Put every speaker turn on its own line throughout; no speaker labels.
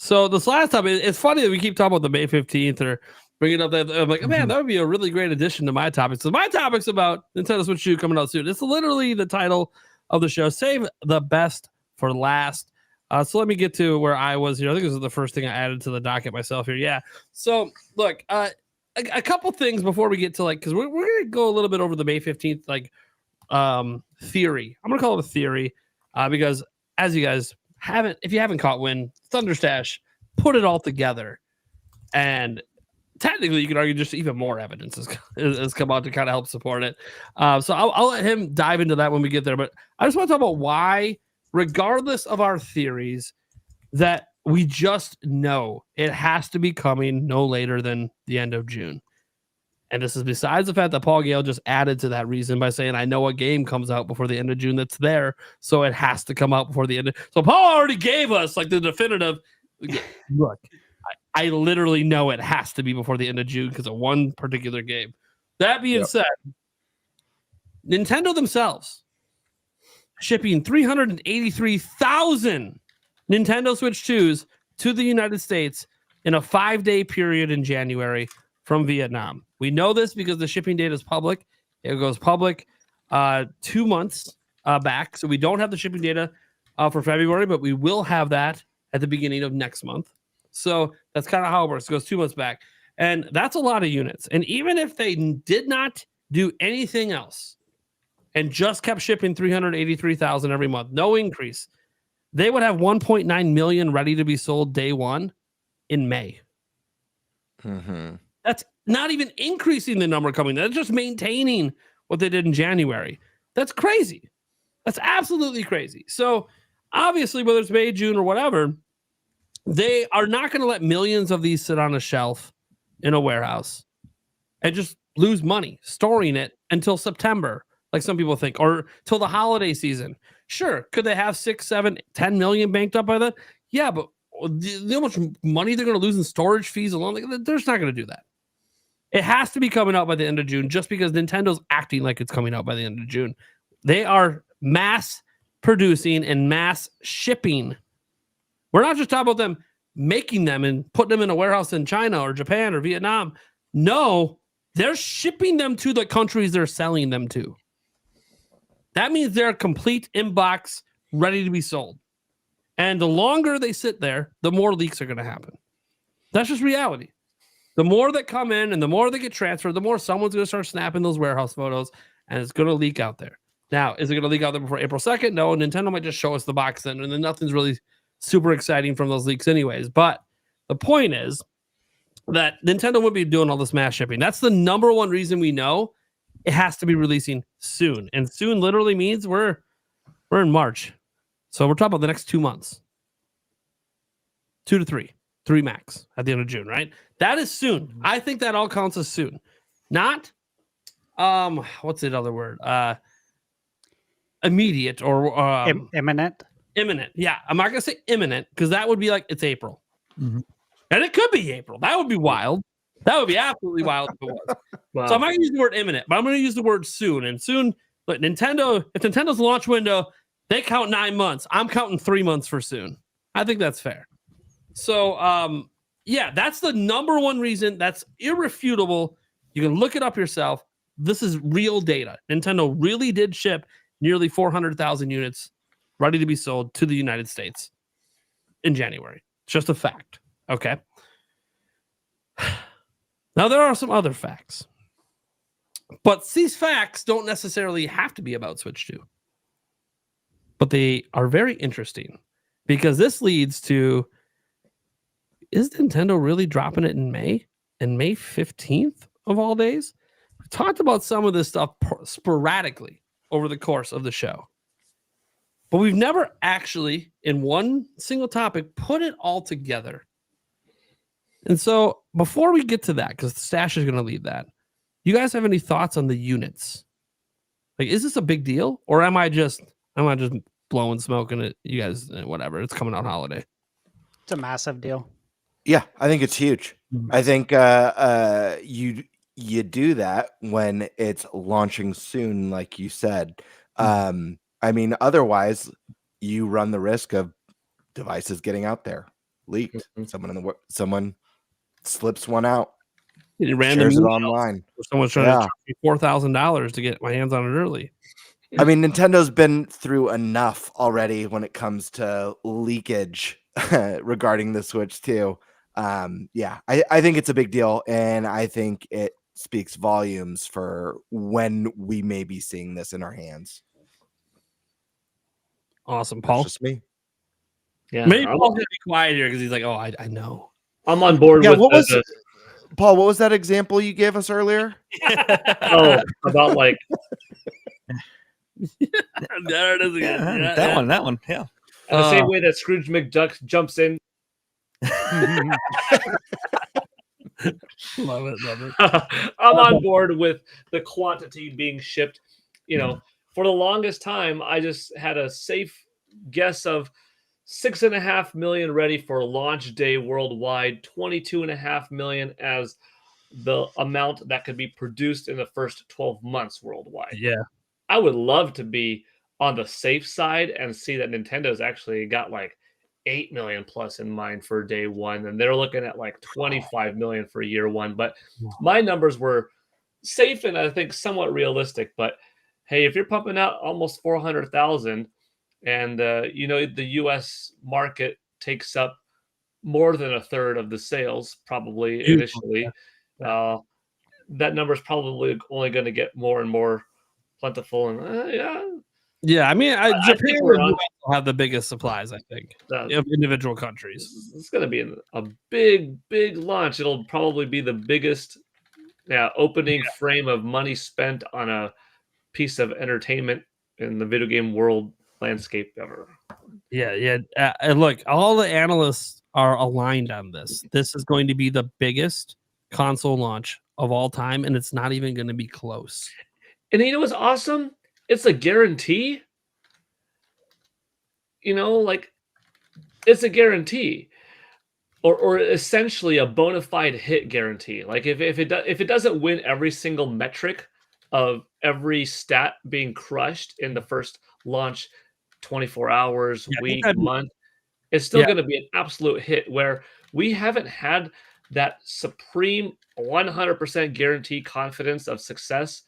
So this last time, it's funny that we keep talking about the May 15th or bringing up that. I'm like, man, that would be a really great addition to my topic. So my topic's about Nintendo Switch 2 coming out soon. It's literally the title of the show. Save the best for last. So let me get to where I was here. I think this is the first thing I added to the docket myself here. Yeah. So look, a couple things before we get to because we're going to go a little bit over the May 15th theory. I'm going to call it a theory because as you guys if you haven't caught wind, Thunderstash put it all together, and technically you could argue just even more evidence has come out to kind of help support it. So I'll let him dive into that when we get there. But I just want to talk about why, regardless of our theories, that we just know it has to be coming no later than the end of June. And this is besides the fact that Paul Gale just added to that reason by saying, I know a game comes out before the end of June that's there, so it has to come out before the end. So Paul already gave us the definitive, look, I literally know it has to be before the end of June because of one particular game. That being said, Nintendo themselves shipping 383,000 Nintendo Switch 2s to the United States in a 5-day period in January from Vietnam. We know this because the shipping date is public. It goes public 2 months back. So we don't have the shipping data for February, but we will have that at the beginning of next month. So that's kind of how it works. It goes 2 months back. And that's a lot of units. And even if they did not do anything else and just kept shipping 383,000 every month, no increase, they would have 1.9 million ready to be sold day one in May.
Mm-hmm.
That's not even increasing the number coming. That's just maintaining what they did in January. That's crazy. That's absolutely crazy. So obviously, whether it's May, June, or whatever, they are not going to let millions of these sit on a shelf in a warehouse and just lose money storing it until September, like some people think, or till the holiday season. Sure, could they have 6, 7, 10 million banked up by then? Yeah, but you know how much money they're going to lose in storage fees alone? They're just not going to do that. It has to be coming out by the end of June just because Nintendo's acting like it's coming out by the end of June. They are mass producing and mass shipping. We're not just talking about them making them and putting them in a warehouse in China or Japan or Vietnam. No, they're shipping them to the countries they're selling them to. That means they're complete inbox, ready to be sold. And the longer they sit there, the more leaks are going to happen. That's just reality. The more that come in and the more they get transferred, the more someone's going to start snapping those warehouse photos, and it's going to leak out there. Now, is it going to leak out there before April 2nd? No, Nintendo might just show us the box then, and then nothing's really super exciting from those leaks anyways. But the point is that Nintendo would be doing all this mass shipping. That's the number one reason we know it has to be releasing soon. And soon literally means we're in March. So we're talking about the next 2 months. 2 to 3. 3 max at the end of June, right? That is soon. I think that all counts as soon. Not, what's the other word? Immediate or
imminent.
Imminent. Yeah, I'm not gonna say imminent because that would be like it's April, and it could be April. That would be wild. That would be absolutely wild if it was. Wow. So I'm not gonna use the word imminent, but I'm gonna use the word soon. And soon, but Nintendo, if Nintendo's launch window, they count 9 months. I'm counting 3 months for soon. I think that's fair. So, yeah, that's the number one reason. That's irrefutable. You can look it up yourself. This is real data. Nintendo really did ship nearly 400,000 units ready to be sold to the United States in January. It's just a fact. Okay. Now, there are some other facts. But these facts don't necessarily have to be about Switch 2. But they are very interesting because this leads to, is Nintendo really dropping it in May? And May 15th of all days? We talked about some of this stuff sporadically over the course of the show. But we've never actually, in one single topic, put it all together. And so before we get to that, because Stash is going to lead that, you guys have any thoughts on the units? Like, is this a big deal? Or am I just blowing smoke and it, you guys, whatever, it's coming out holiday?
It's a massive deal.
Yeah, I think it's huge. I think you do that when it's launching soon, like you said. I mean, otherwise, you run the risk of devices getting out there. leaked. Someone slips one out,
Random
shares it
emails
online.
or someone's trying to charge me $4,000 to get my hands on it early.
I mean, Nintendo's been through enough already when it comes to leakage regarding the Switch too. I think it's a big deal, and I think it speaks volumes for when we may be seeing this in our hands.
Awesome,
That's
Paul.
just me.
Yeah,
Maybe Paul's gonna be quiet here because he's like, "Oh, I know."
I'm on board
Yeah,
with
what was Paul? What was that example you gave us earlier?
about like
There it is again. Yeah,
that
yeah.
one. That one. Yeah.
the same way that Scrooge McDuck jumps in.
Love it.
I'm on board with the quantity being shipped. You know, for the longest time, I just had a safe guess of 6.5 million ready for launch day worldwide, 22.5 million as the amount that could be produced in the first 12 months worldwide.
Yeah.
I would love to be on the safe side and see that Nintendo's actually got like 8 million plus in mind for day one, and they're looking at like 25 million for year one. But my numbers were safe and I think somewhat realistic. But hey, if you're pumping out almost 400,000, and you know the U.S. market takes up more than a third of the sales, probably
Usually,
initially, that number is probably only going to get more and more plentiful. And
Yeah, I mean,
I think
Japan
we're
and
on-
US will have the biggest supplies, I think, of individual countries.
it's going to be a big launch. It'll probably be the biggest opening frame of money spent on a piece of entertainment in the video game world landscape ever.
Yeah. And look, all the analysts are aligned on this. This is going to be the biggest console launch of all time, and it's not even going to be close.
And you know what's awesome? It's a guarantee. You know, like it's a guarantee, or essentially a bona fide hit guarantee. Like if it doesn't win every single metric of every stat being crushed in the first launch 24 hours, week, month, it's still going to be an absolute hit where we haven't had that supreme 100% guarantee confidence of success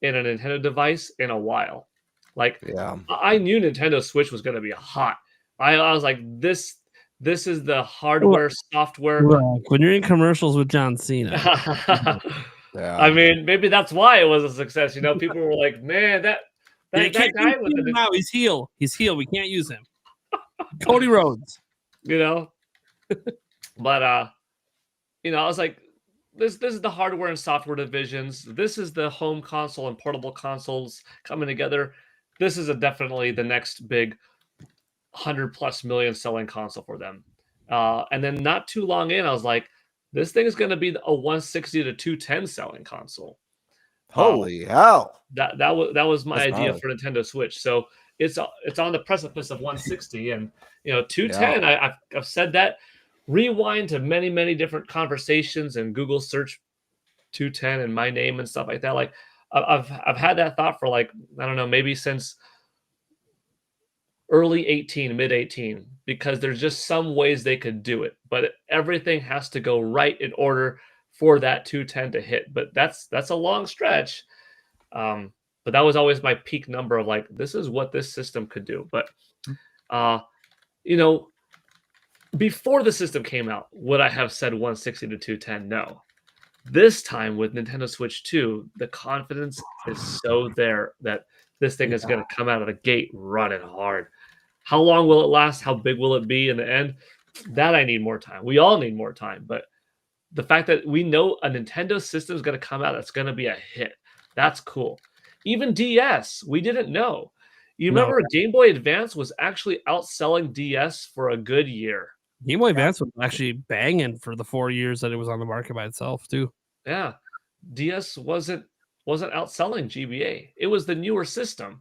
in a Nintendo device in a while. Like, I knew Nintendo Switch was going to be hot. I was like, this is the hardware, software.
Look, when you're in commercials with John Cena.
I mean, maybe that's why it was a success. You know, people were like, man, that guy was
now he's heel. He's heel. We can't use him. Cody Rhodes.
You know? But you know, I was like, this is the hardware and software divisions. This is the home console and portable consoles coming together. This is definitely the next big 100+ million selling console for them. And then not too long in, I was like, this thing is going to be a 160 to 210 selling console.
Holy hell!
That was my idea for Nintendo Switch. So it's on the precipice of 160, and you know 210. Yeah. I've said that. Rewind to many different conversations and Google search 210 and my name and stuff like that. Like I've had that thought for like, I don't know, maybe since early 18, mid 18, because there's just some ways they could do it, but everything has to go right in order for that 210 to hit. But that's a long stretch. But that was always my peak number of like, this is what this system could do. But you know, before the system came out, would I have said 160 to 210? No. This time with Nintendo Switch 2, the confidence is so there that this thing is going to come out of the gate running hard. How long will it last? How big will it be in the end? That I need more time. We all need more time. But the fact that we know a Nintendo system is going to come out that's going to be a hit, that's cool. Even DS, we didn't know. You remember Game Boy Advance was actually outselling DS for a good year.
Game Boy Advance was actually banging for the 4 years that it was on the market by itself, too.
Yeah. DS wasn't outselling GBA. It was the newer system.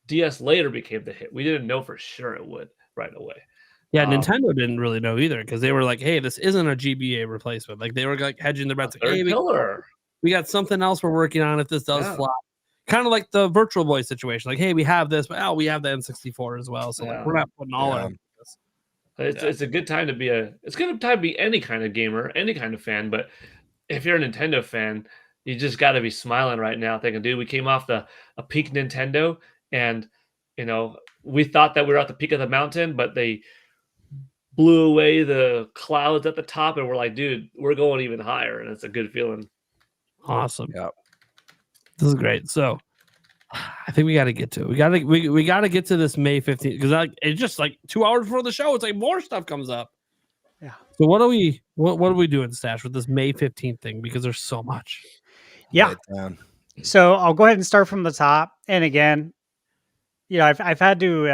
DS later became the hit. We didn't know for sure it would right away.
Yeah, Nintendo didn't really know either because they were like, hey, this isn't a GBA replacement. Like they were like hedging their bets. Like, hey, we got something else we're working on if this does flop. Kind of like the Virtual Boy situation. Like, hey, we have this, but we have the N64 as well. So like, we're not putting all our into this.
It's a good time to be it's a good time to be any kind of gamer, any kind of fan. But if you're a Nintendo fan, you just got to be smiling right now, thinking, dude, we came off a peak Nintendo, and we thought that we were at the peak of the mountain, but they blew away the clouds at the top, and we're like, dude, we're going even higher, and it's a good feeling.
Awesome.
Yep.
This is great. So I think we got to get to it. We got to get to this May 15th because it's just like 2 hours before the show. It's like more stuff comes up.
Yeah.
So what are we doing, Stash, with this May 15th thing? Because there's so much.
Yeah.
Lay it down.
So I'll go ahead and start from the top. And again, I've had to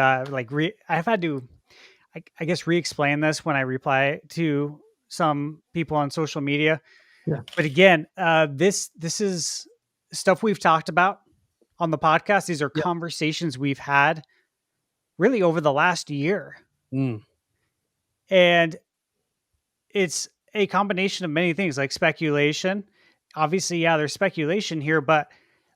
I guess re-explain this when I reply to some people on social media.
Yeah.
But again, this is stuff we've talked about on the podcast. These are conversations we've had really over the last year.
Mm.
And it's a combination of many things like speculation. Obviously, yeah, there's speculation here, but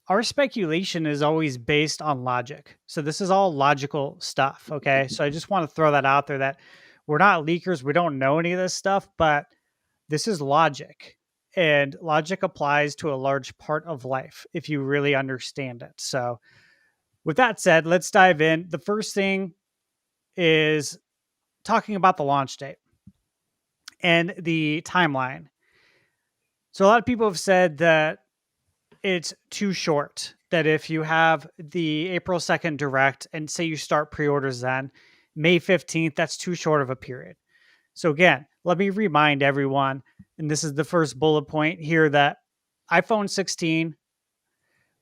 our speculation is always based on logic. So this is all logical stuff. Okay. So I just want to throw that out there that we're not leakers. We don't know any of this stuff, but this is logic. And logic applies to a large part of life if you really understand it. So with that said, let's dive in. The first thing is talking about the launch date and the timeline. So a lot of people have said that it's too short, that if you have the April 2nd direct and say you start pre-orders then May 15th, that's too short of a period. So again, let me remind everyone, and this is the first bullet point here, that iPhone 16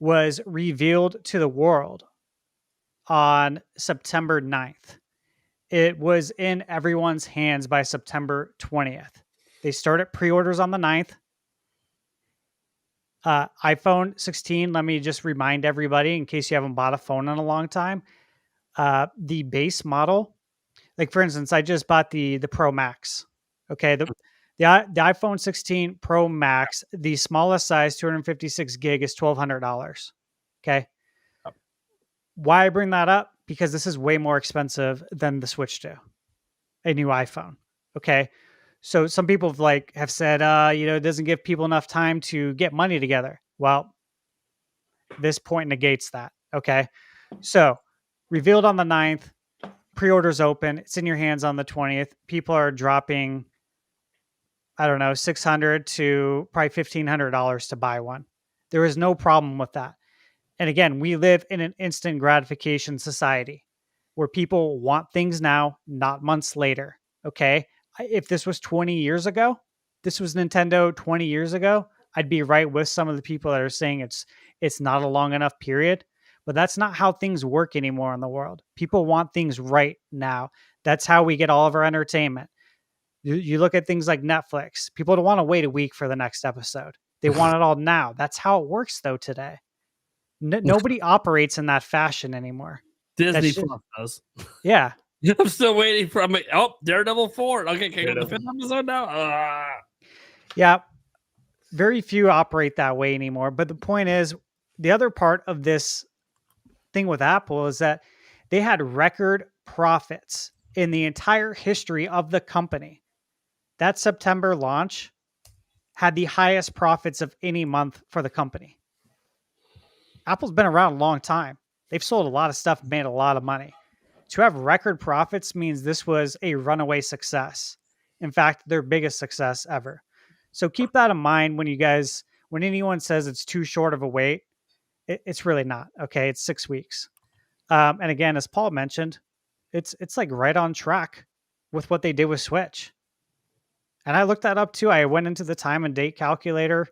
was revealed to the world on September 9th. It was in everyone's hands by September 20th. They started pre-orders on the 9th. iPhone 16, let me just remind everybody in case you haven't bought a phone in a long time. The base model, like for instance, I just bought the Pro Max. Okay, the iPhone 16 Pro Max, the smallest size, 256 gig, is $1,200. Okay. Why I bring that up? Because this is way more expensive than the Switch 2, a new iPhone. Okay. So some people have said, it doesn't give people enough time to get money together. Well, this point negates that. Okay. So revealed on the 9th, pre-orders open. It's in your hands on the 20th. People are dropping, I don't know, $600 to probably $1,500 to buy one. There is no problem with that. And again, we live in an instant gratification society where people want things now, not months later. Okay. If this was 20 years ago, this was Nintendo 20 years ago, I'd be right with some of the people that are saying it's not a long enough period. But that's not how things work anymore in the world. People want things right now. That's how we get all of our entertainment. You look at things like Netflix. People don't want to wait a week for the next episode. They want it all now. That's how it works, though, today. Nobody operates in that fashion anymore.
Disney Plus does.
Yeah.
I'm still waiting for Daredevil 4. Okay, can I go to the 5th episode now?
Yeah. Very few operate that way anymore. But the point is, the other part of this thing with Apple is that they had record profits in the entire history of the company. That September launch had the highest profits of any month for the company. Apple's been around a long time. They've sold a lot of stuff, made a lot of money. To have record profits means this was a runaway success. In fact, their biggest success ever. So keep that in mind when anyone says it's too short of a wait, it's really not. Okay. It's 6 weeks. And again, as Paul mentioned, it's like right on track with what they did with Switch. And I looked that up too. I went into the time and date calculator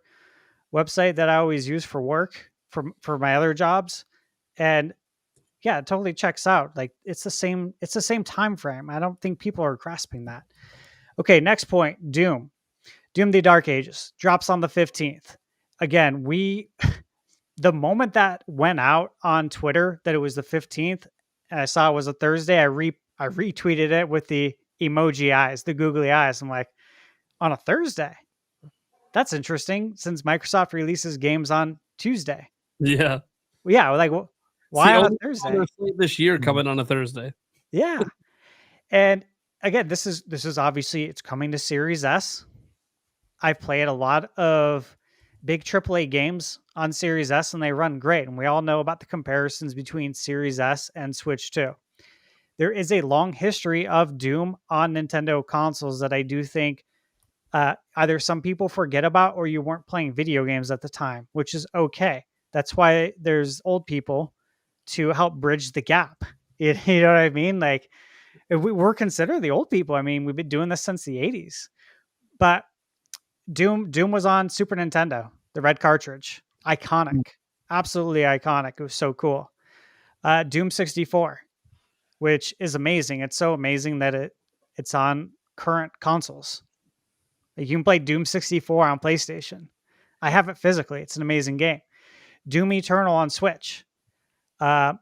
website that I always use for work for my other jobs. And yeah, it totally checks out. Like it's the same time frame. I don't think people are grasping that. Okay, next point, Doom the Dark Ages drops on the 15th. Again, the moment that went out on Twitter that it was the 15th, and I saw it was a Thursday, I retweeted it with the emoji eyes, the googly eyes. I'm like, on a Thursday? That's interesting since Microsoft releases games on Tuesday.
Yeah.
Yeah, like why on a Thursday?
This year coming on a Thursday.
Yeah. And again, this is obviously, it's coming to Series S. I've played a lot of big AAA games on Series S and they run great. And we all know about the comparisons between Series S and Switch 2. There is a long history of Doom on Nintendo consoles that I do think either some people forget about or you weren't playing video games at the time, which is okay. That's why there's old people to help bridge the gap. You know what I mean? Like, if we're considered the old people. I mean, we've been doing this since the 80s. But Doom was on Super Nintendo, the red cartridge. Iconic. Absolutely iconic. It was so cool. Doom 64, which is amazing. It's so amazing that it's on current consoles. You can play Doom 64 on PlayStation. I have it physically. It's an amazing game. Doom Eternal on Switch. I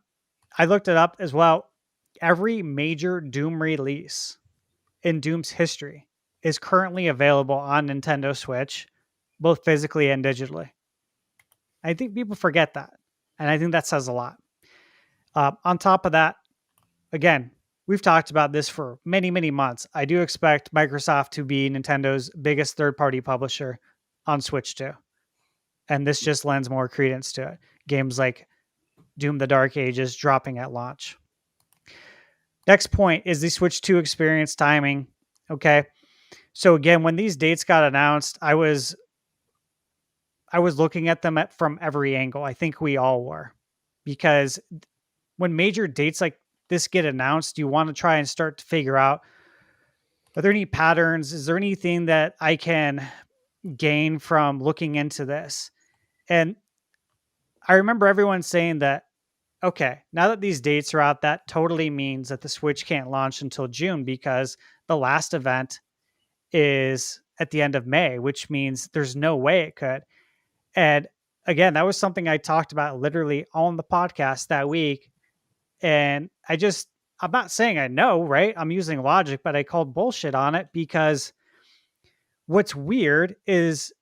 looked it up as well. Every major Doom release in Doom's history is currently available on Nintendo Switch, both physically and digitally. I think people forget that. And I think that says a lot. On top of that, again, we've talked about this for many, many months. I do expect Microsoft to be Nintendo's biggest third-party publisher on Switch 2. And this just lends more credence to it. Games like Doom the Dark Ages dropping at launch. Next point is the Switch 2 experience timing. Okay. So again, when these dates got announced, I was looking at them from every angle. I think we all were. Because when major dates like this get announced, you want to try and start to figure out, are there any patterns? Is there anything that I can gain from looking into this? And I remember everyone saying that, okay, now that these dates are out, that totally means that the Switch can't launch until June because the last event is at the end of May, which means there's no way it could. And again, that was something I talked about literally on the podcast that week. And I'm not saying I know, right? I'm using logic, but I called bullshit on it because what's weird is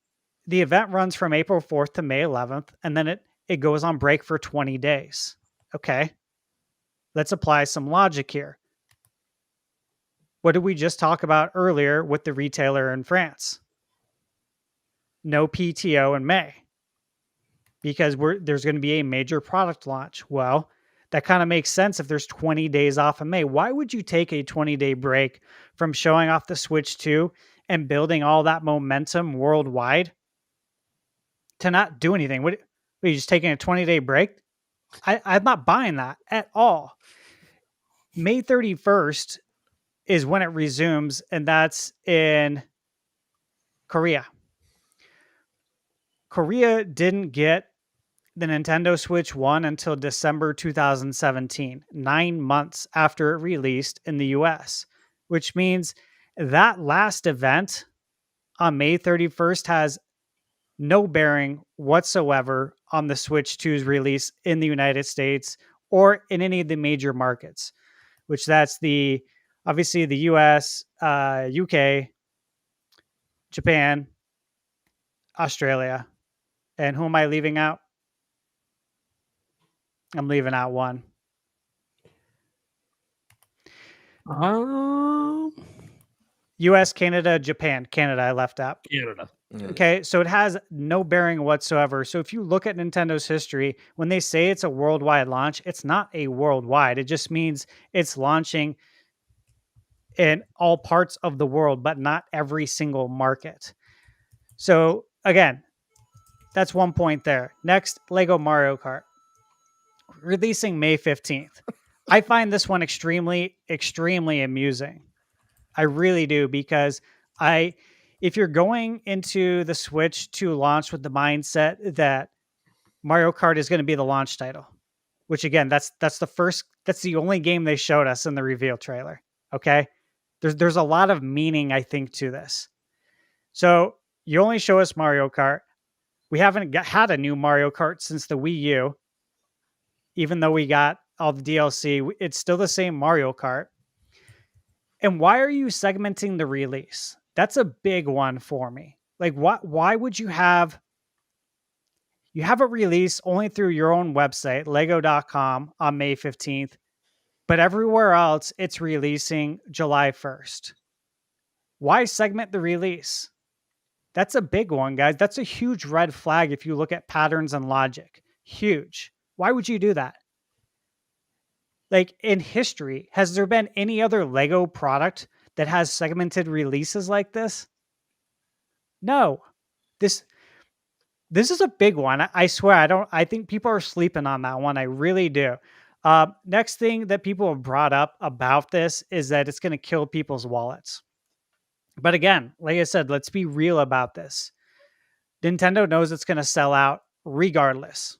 the event runs from April 4th to May 11th, and then it goes on break for 20 days. Okay. Let's apply some logic here. What did we just talk about earlier with the retailer in France? No PTO in May because there's going to be a major product launch. Well, that kind of makes sense if there's 20 days off in May. Why would you take a 20-day break from showing off the Switch 2 and building all that momentum worldwide to not do anything? What are you just taking a 20-day break? I'm not buying that at all. May 31st is when it resumes, and that's in Korea. Korea didn't get the Nintendo Switch 1 until December 2017, 9 months after it released in the US, which means that last event on May 31st has no bearing whatsoever on the Switch 2's release in the United States or in any of the major markets, which that's obviously the US, UK, Japan, Australia. And who am I leaving out? I'm leaving out one. US, Canada, Japan. Canada, I left out.
Canada.
Okay, so it has no bearing whatsoever. So if you look at Nintendo's history, when they say it's a worldwide launch, it's not a worldwide. It just means it's launching in all parts of the world, but not every single market. So again, that's one point there. Next, Lego Mario Kart. Releasing May 15th. I find this one extremely, extremely amusing. I really do, because if you're going into the Switch to launch with the mindset that Mario Kart is going to be the launch title, which again, that's the only game they showed us in the reveal trailer. Okay. There's a lot of meaning, I think, to this. So you only show us Mario Kart. We haven't had a new Mario Kart since the Wii U. Even though we got all the DLC, it's still the same Mario Kart. And why are you segmenting the release? That's a big one for me. Like, why would you have a release only through your own website, lego.com, on May 15th, But everywhere else, it's releasing July 1st. Why segment the release? That's a big one, guys. That's a huge red flag if you look at patterns and logic. Huge. Why would you do that? Like in history, has there been any other Lego product that has segmented releases like this? No. This is a big one. I swear, I think people are sleeping on that one. I really do. Next thing that people have brought up about this is that it's going to kill people's wallets. But again, like I said, let's be real about this. Nintendo knows it's going to sell out regardless.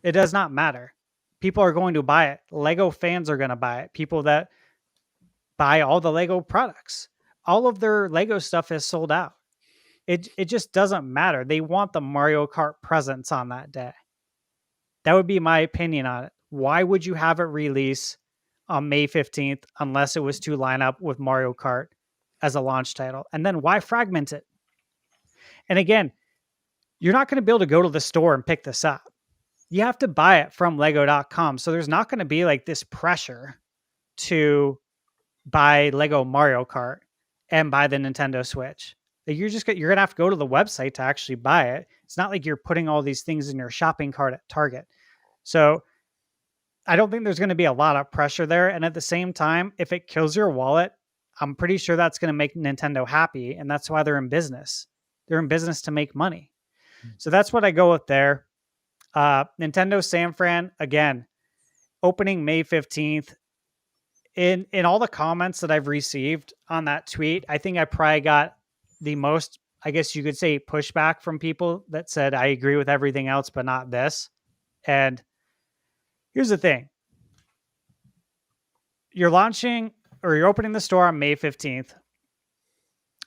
It does not matter. People are going to buy it. Lego fans are going to buy it. People that buy all the Lego products. All of their Lego stuff is sold out. It just doesn't matter. They want the Mario Kart presence on that day. That would be my opinion on it. Why would you have it release on May 15th unless it was to line up with Mario Kart as a launch title? And then why fragment it? And again, you're not going to be able to go to the store and pick this up. You have to buy it from lego.com. So there's not going to be like this pressure to buy Lego Mario Kart and buy the Nintendo Switch. Like you're going to have to go to the website to actually buy it. It's not like you're putting all these things in your shopping cart at Target. So I don't think there's going to be a lot of pressure there. And at the same time, if it kills your wallet, I'm pretty sure that's going to make Nintendo happy. And that's why they're in business. They're in business to make money. So that's what I go with there. Nintendo San Fran, again, opening May 15th. In all the comments that I've received on that tweet, I think I probably got the most, I guess you could say, pushback from people that said, I agree with everything else, but not this. And here's the thing. You're launching or you're opening the store on May 15th.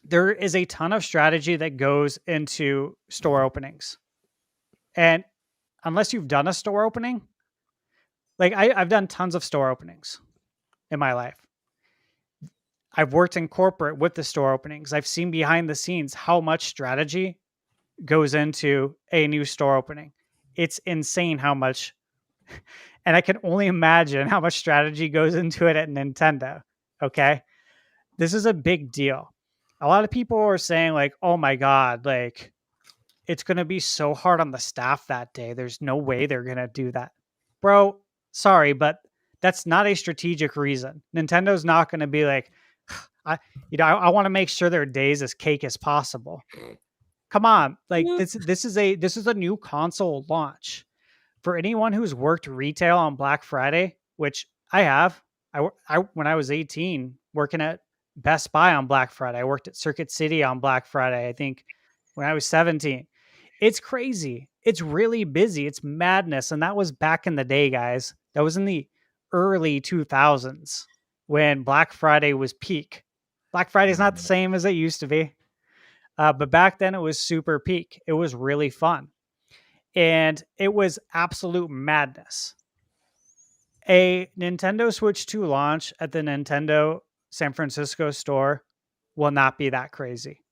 There is a ton of strategy that goes into store openings. And unless you've done a store opening, like I've done tons of store openings in my life. I've worked in corporate with the store openings. I've seen behind the scenes how much strategy goes into a new store opening. It's insane how much, and I can only imagine how much strategy goes into it at Nintendo. Okay. This is a big deal. A lot of people are saying like, oh my God, like it's going to be so hard on the staff that day. There's no way they're going to do that. Bro, sorry, but that's not a strategic reason. Nintendo's not going to be like, I want to make sure their day's as cake as possible. Come on. Like this is a new console launch. For anyone who's worked retail on Black Friday, which I have, I when I was 18 working at Best Buy on Black Friday, I worked at Circuit City on Black Friday, I think when I was 17. It's crazy. It's really busy. It's madness. And that was back in the day, guys. That was in the early 2000s when Black Friday was peak. Black Friday is not the same as it used to be. But back then it was super peak. It was really fun. And it was absolute madness. A Nintendo Switch 2 launch at the Nintendo San Francisco store will not be that crazy.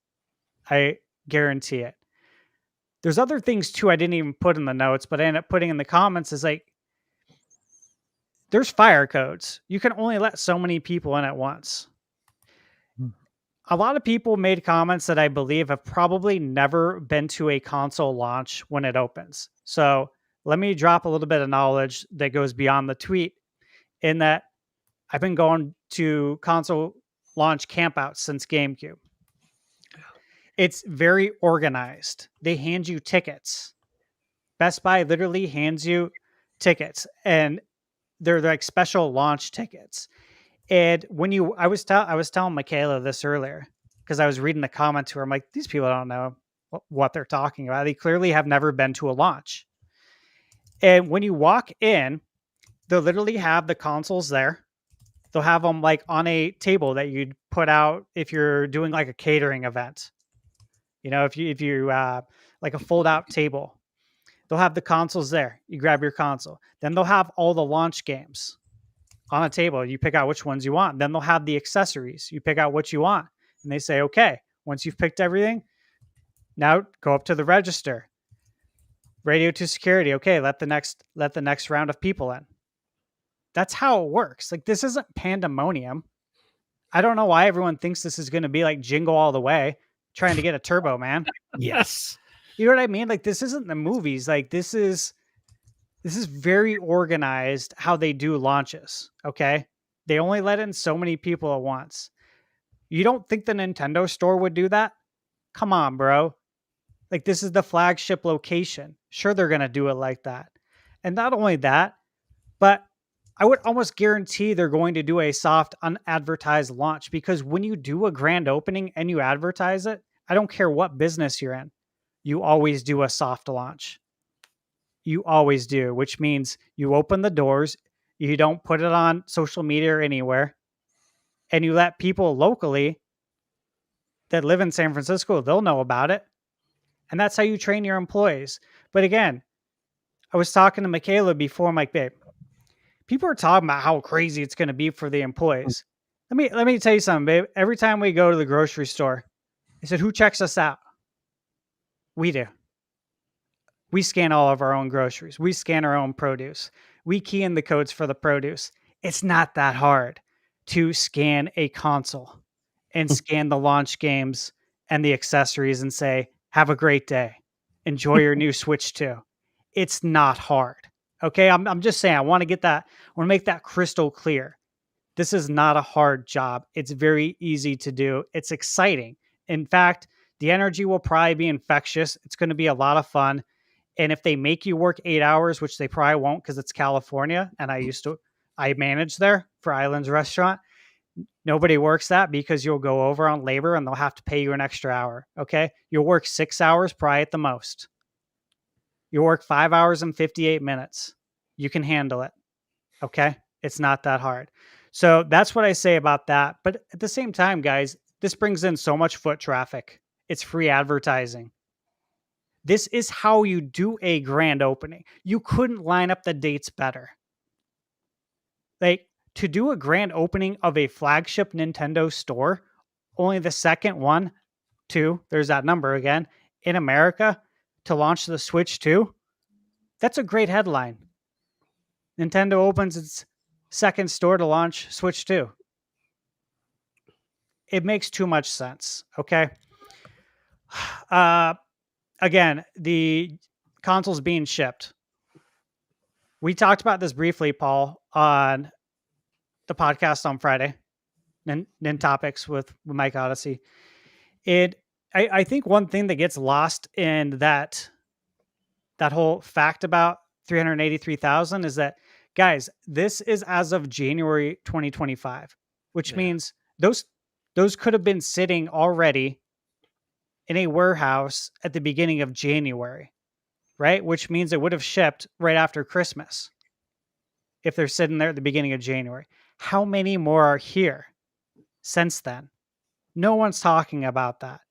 I guarantee it. There's other things too I didn't even put in the notes, but I ended up putting in the comments is like, there's fire codes. You can only let so many people in at once. A lot of people made comments that I believe have probably never been to a console launch when it opens. So let me drop a little bit of knowledge that goes beyond the tweet in that I've been going to console launch campouts since GameCube. It's very organized. They hand you tickets. Best Buy literally hands you tickets, and they're like special launch tickets. And when I was telling Michaela this earlier because I was reading the comment to her. I'm like, these people don't know what they're talking about. They clearly have never been to a launch. And when you walk in, they'll literally have the consoles there. They'll have them like on a table that you'd put out if you're doing like a catering event. You know, if you like a fold out table, they'll have the consoles there. You grab your console. Then they'll have all the launch games on a table. You pick out which ones you want. Then they'll have the accessories. You pick out what you want. And they say, okay, once you've picked everything, now go up to the register. Radio to security. Okay, let the next round of people in. That's how it works. Like, this isn't pandemonium. I don't know why everyone thinks this is going to be like Jingle All the Way, trying to get a Turbo Man.
Yes.
You know what I mean? Like, this isn't the movies. Like, this is very organized how they do launches. Okay. They only let in so many people at once. You don't think the Nintendo store would do that? Come on, bro. Like, this is the flagship location. Sure, they're going to do it like that. And not only that, but I would almost guarantee they're going to do a soft, unadvertised launch, because when you do a grand opening and you advertise it, I don't care what business you're in, you always do a soft launch. You always do, which means you open the doors, you don't put it on social media or anywhere, and you let people locally that live in San Francisco, they'll know about it. And that's how you train your employees. But again, I was talking to Michaela before. I'm like, babe, people are talking about how crazy it's going to be for the employees. Let me tell you something, babe. Every time we go to the grocery store, I said, who checks us out? We do. We scan all of our own groceries. We scan our own produce. We key in the codes for the produce. It's not that hard to scan a console and scan the launch games and the accessories and say, have a great day. Enjoy your new Switch 2. It's not hard. Okay. I'm just saying, I want to make that crystal clear. This is not a hard job. It's very easy to do. It's exciting. In fact, the energy will probably be infectious. It's going to be a lot of fun. And if they make you work 8 hours, which they probably won't because it's California, and I manage there for Islands Restaurant, nobody works that because you'll go over on labor and they'll have to pay you an extra hour. Okay. You'll work 6 hours probably at the most. You'll work 5 hours and 58 minutes. You can handle it. Okay. It's not that hard. So that's what I say about that. But at the same time, guys, this brings in so much foot traffic. It's free advertising. This is how you do a grand opening. You couldn't line up the dates better. Like, to do a grand opening of a flagship Nintendo store, only the second one, there's that number again, in America to launch the Switch 2, that's a great headline. Nintendo opens its second store to launch Switch 2. It makes too much sense, okay? Again, the console's being shipped. We talked about this briefly, Paul, on the podcast on Friday, Nintopics with Mike Odyssey. I think one thing that gets lost in that whole fact about 383,000 is that, guys, this is as of January 2025, which means those could have been sitting already in a warehouse at the beginning of January, right? Which means it would have shipped right after Christmas if they're sitting there at the beginning of January. How many more are here since then? No one's talking about that.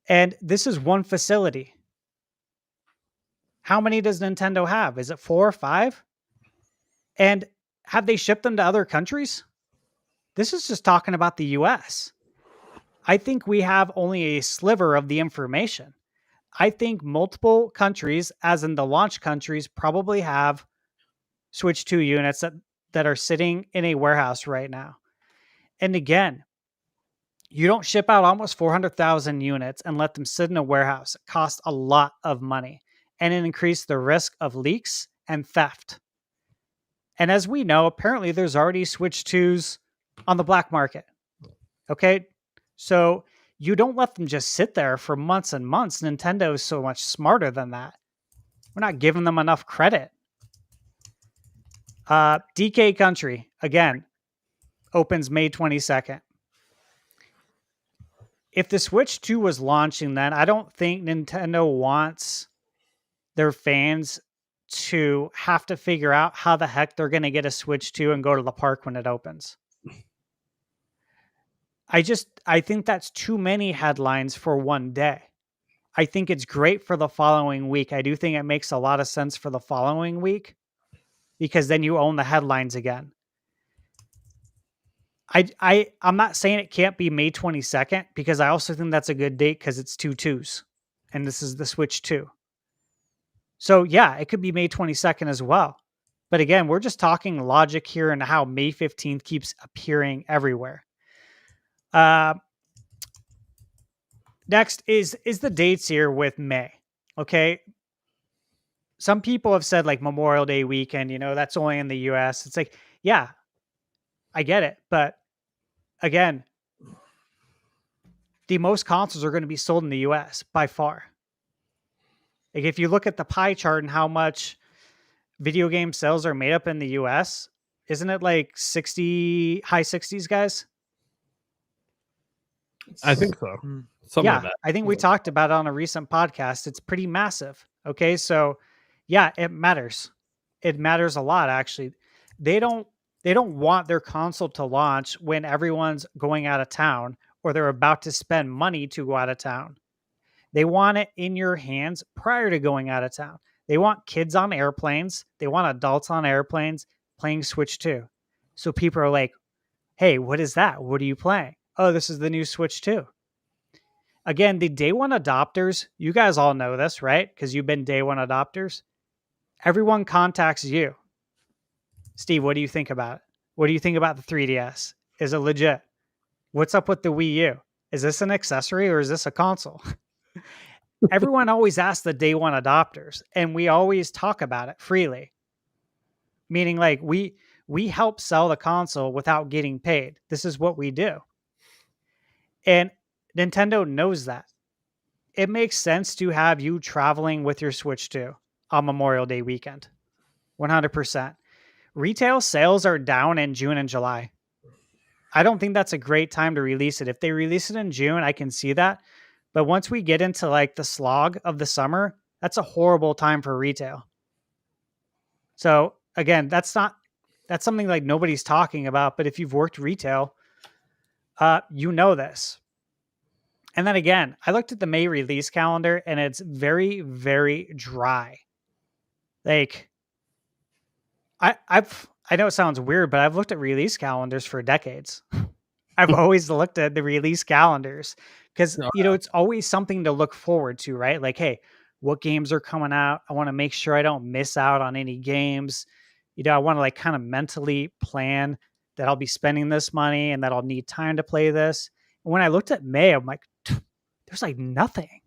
And this is one facility. How many does Nintendo have? Is it 4 or 5? And have they shipped them to other countries? This is just talking about the US. I think we have only a sliver of the information. I think multiple countries, as in the launch countries, probably have Switch 2 units that are sitting in a warehouse right now. And again, you don't ship out almost 400,000 units and let them sit in a warehouse. It costs a lot of money, and it increased the risk of leaks and theft. And as we know, apparently there's already Switch 2s on the black market. Okay? So you don't let them just sit there for months and months. Nintendo is so much smarter than that. We're not giving them enough credit. DK Country, again, opens May 22nd. If the Switch 2 was launching then, I don't think Nintendo wants their fans to have to figure out how the heck they're going to get a Switch 2 and go to the park when it opens. I think that's too many headlines for one day. I think it's great for the following week. I do think it makes a lot of sense for the following week because then you own the headlines again. I'm not saying it can't be May 22nd because I also think that's a good date because it's 2 2s and this is the Switch 2. So yeah, it could be May 22nd as well. But again, we're just talking logic here and how May 15th keeps appearing everywhere. Next is the dates here with May. Okay. Some people have said like Memorial Day weekend, that's only in the US. It's like, yeah, I get it. But again, the most consoles are going to be sold in the US by far. Like if you look at the pie chart and how much video game sales are made up in the US, isn't it like 60, high 60s, guys?
I think so. Something like that.
I think we talked about it on a recent podcast. It's pretty massive. Okay. So yeah, it matters. It matters a lot, actually. They don't want their console to launch when everyone's going out of town or they're about to spend money to go out of town. They want it in your hands prior to going out of town. They want kids on airplanes. They want adults on airplanes playing Switch 2. So people are like, hey, what is that? What are you playing? Oh, this is the new Switch 2. Again, the day one adopters, you guys all know this, right? Because you've been day one adopters. Everyone contacts you. Steve, what do you think about it? What do you think about the 3DS? Is it legit? What's up with the Wii U? Is this an accessory or is this a console? Everyone always asks the day one adopters, and we always talk about it freely. Meaning like we help sell the console without getting paid. This is what we do. And Nintendo knows that. It makes sense to have you traveling with your Switch 2 on Memorial Day weekend. 100%. Retail sales are down in June and July. I don't think that's a great time to release it. If they release it in June, I can see that. But once we get into like the slog of the summer, that's a horrible time for retail. So again, that's something like nobody's talking about. But if you've worked retail, you know this. And then again, I looked at the May release calendar and it's very, very dry. Like I know it sounds weird, but I've looked at release calendars for decades. I've always looked at the release calendars because, it's always something to look forward to, right? Like, hey, what games are coming out? I want to make sure I don't miss out on any games. I want to like kind of mentally plan that I'll be spending this money and that I'll need time to play this. And when I looked at May, I'm like, there's like nothing.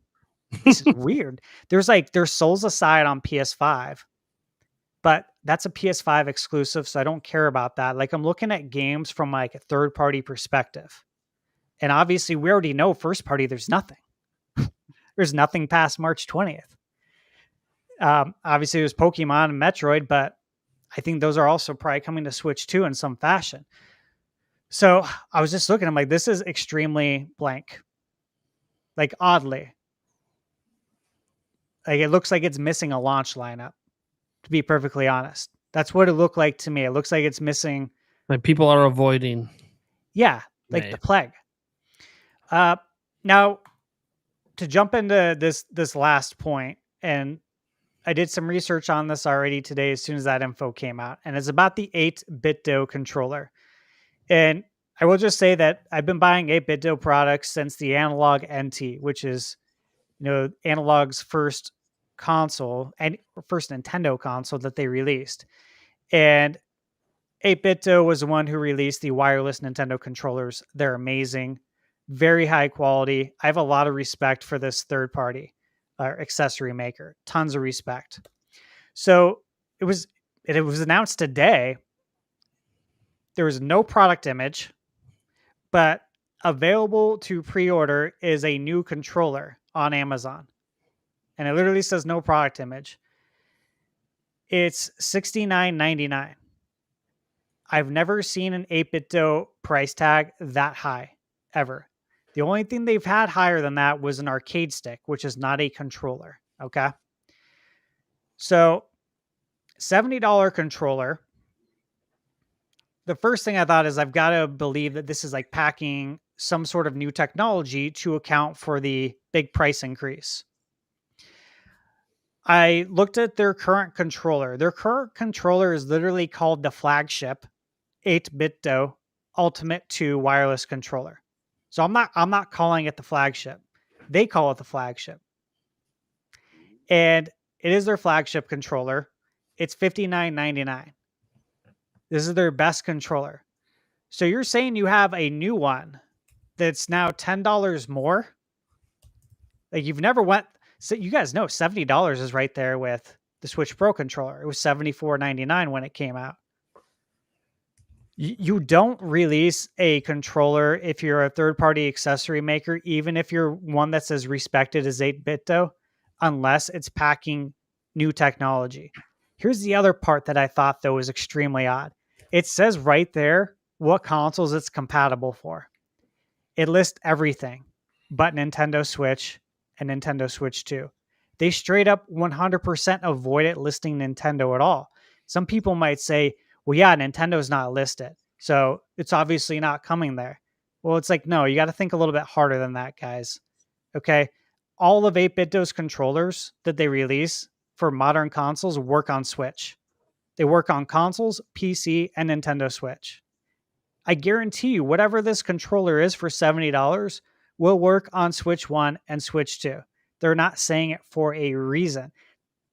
This is weird. There's Souls Aside on PS5, but that's a PS5 exclusive, so I don't care about that. Like I'm looking at games from like a third party perspective. And obviously we already know first party, there's nothing. There's nothing past March 20th. Obviously there's Pokemon and Metroid, but I think those are also probably coming to Switch 2 in some fashion. So I was just looking, I'm like, this is extremely blank. Like oddly. Like it looks like it's missing a launch lineup, to be perfectly honest. That's what it looked like to me. It looks like it's missing.
Like people are avoiding.
Yeah, like
May.
the plague. Now, to jump into this last point, and I did some research on this already today as soon as that info came out, and it's about the 8BitDo controller. And I will just say that I've been buying 8BitDo products since the Analog NT, which is, Analog's first console and first Nintendo console that they released. And 8BitDo was the one who released the wireless Nintendo controllers. They're amazing, very high quality. I have a lot of respect for this third party accessory maker. Tons of respect. So it was announced today. There was no product image, but available to pre-order is a new controller on Amazon. And it literally says no product image. It's $69.99. I've never seen an 8BitDo price tag that high, ever. The only thing they've had higher than that was an arcade stick, which is not a controller, okay? So, $70 controller. The first thing I thought is I've got to believe that this is like packing some sort of new technology to account for the big price increase. I looked at their current controller. Their current controller is literally called the flagship 8BitDo Ultimate 2 wireless controller. So I'm not calling it the flagship. They call it the flagship. And it is their flagship controller. It's $59.99. This is their best controller. So you're saying you have a new one that's now $10 more? Like you've never went. So you guys know $70 is right there with the Switch Pro controller. It was $74.99 when it came out. You don't release a controller if you're a third-party accessory maker, even if you're one that's as respected as 8BitDo, unless it's packing new technology. Here's the other part that I thought, though, was extremely odd. It says right there what consoles it's compatible for. It lists everything but Nintendo Switch and Nintendo Switch 2. They straight up 100% avoid it listing Nintendo at all. Some people might say, well, yeah, Nintendo's not listed, so it's obviously not coming there. Well, it's like, no, you got to think a little bit harder than that, guys. Okay? All of 8BitDo's controllers that they release for modern consoles work on Switch. They work on consoles, PC, and Nintendo Switch. I guarantee you, whatever this controller is for $70 will work on Switch 1 and Switch 2. They're not saying it for a reason.